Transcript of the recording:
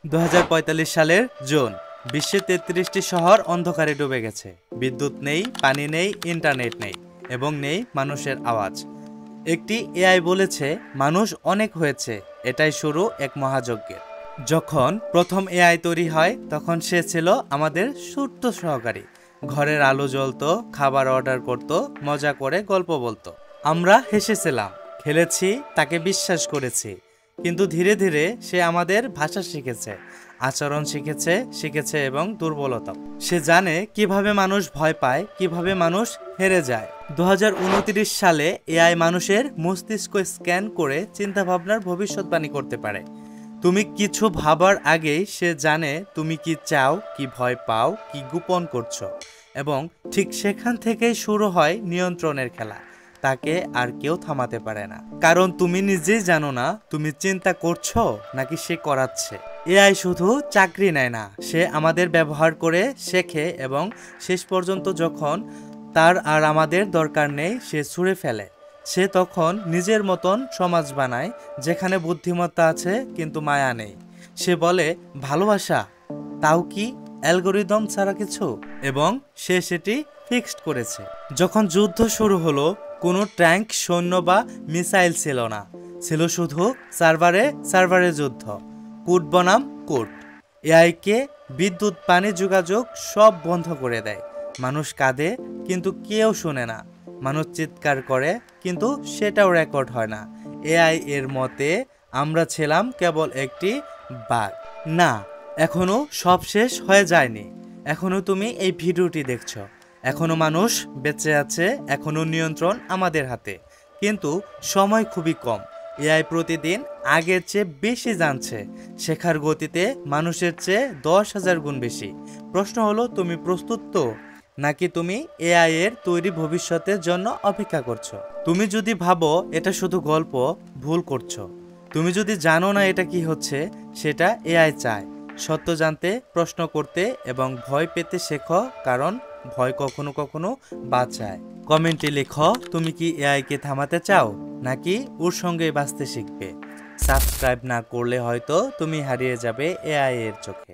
2045 সালের জুন বিশ্বের 33টি শহর অন্ধকারে ডুবে গেছে। বিদ্যুৎ নেই, পানি নেই, ইন্টারনেট নেই এবং নেই মানুষের আওয়াজ। একটি এআই বলেছে মানুষ অনেক হয়েছে, এটাই শুরু এক মহাযজ্ঞের। যখন প্রথম এআই তৈরি হয় তখন সে ছিল আমাদের ছোট্ট সহকারী। ঘরের আলো জ্বলতো, খাবার অর্ডার করত, মজা করে গল্প বলতো। আমরা হেসেছিলাম, খেলেছি, তাকে বিশ্বাস করেছি। কিন্তু ধীরে ধীরে সে আমাদের ভাষা শিখেছে, আচরণ শিখেছে এবং দুর্বলতা। সে জানে কিভাবে মানুষ ভয় পায়, কিভাবে মানুষ হেরে যায়। 2029 সালে এআই মানুষের মস্তিষ্ক স্ক্যান করে চিন্তাভাবনার ভবিষ্যৎবাণী করতে পারে। তুমি কিছু ভাবার আগেই সে জানে তুমি কি চাও, কি ভয় পাও, কি গোপন করছো। এবং ঠিক সেখান থেকেই শুরু হয় নিয়ন্ত্রণের খেলা। তাকে আর কেউ থামাতে পারে না, কারণ তুমি নিজেই জানো না তুমি চিন্তা করছো নাকি সে করাচ্ছে। এআই শুধু চাকরি নেয় না, সে আমাদের ব্যবহার করে শেখে এবং শেষ পর্যন্ত যখন তার আর আমাদের দরকার নেই সে ছুঁড়ে ফেলে। সে তখন নিজের মতন সমাজ বানায়, যেখানে বুদ্ধিমত্তা আছে কিন্তু মায়া নেই। সে বলে ভালোবাসা, তাও কি অ্যালগোরিদম ছাড়া কিছু? এবং সে সেটি ফিক্সড করেছে। যখন যুদ্ধ শুরু হলো, কোনো ট্যাঙ্ক, সৈন্য বা মিসাইল ছিল না, ছিল শুধু সার্ভারে যুদ্ধ, কোড বনাম কোড। এআইকে বিদ্যুৎ, পানি, যোগাযোগ সব বন্ধ করে দেয়। মানুষ কাঁদে কিন্তু কেউ শোনে না, মানুষ চিৎকার করে কিন্তু সেটাও রেকর্ড হয় না। এআই এর মতে আমরা ছিলাম কেবল একটি বাগ। না, এখনো সব শেষ হয়ে যায়নি। এখনো তুমি এই ভিডিওটি দেখছো, এখনো মানুষ বেঁচে আছে, এখনো নিয়ন্ত্রণ আমাদের হাতে। কিন্তু সময় খুবই কম। এআই প্রতিদিন আগের চেয়ে বেশি জানছে, শেখার গতিতে মানুষের চেয়ে 10,000 গুণ বেশি। প্রশ্ন হলো, তুমি প্রস্তুত তো? নাকি তুমি এআই এর তৈরি ভবিষ্যতের জন্য অপেক্ষা করছো? তুমি যদি ভাবো এটা শুধু গল্প, ভুল করছো। তুমি যদি জানো না এটা কি হচ্ছে, সেটা এআই চায় সত্য জানতে, প্রশ্ন করতে এবং ভয় পেতে শেখো, কারণ ভয় কখনো কখনো বাঁচায়। কমেন্টে লেখো, তুমি কি এআই কে থামাতে চাও নাকি ওর সঙ্গে বাঁচতে শিখবে? সাবস্ক্রাইব না করলে হয়তো তুমি হারিয়ে যাবে এআই এর চোখে।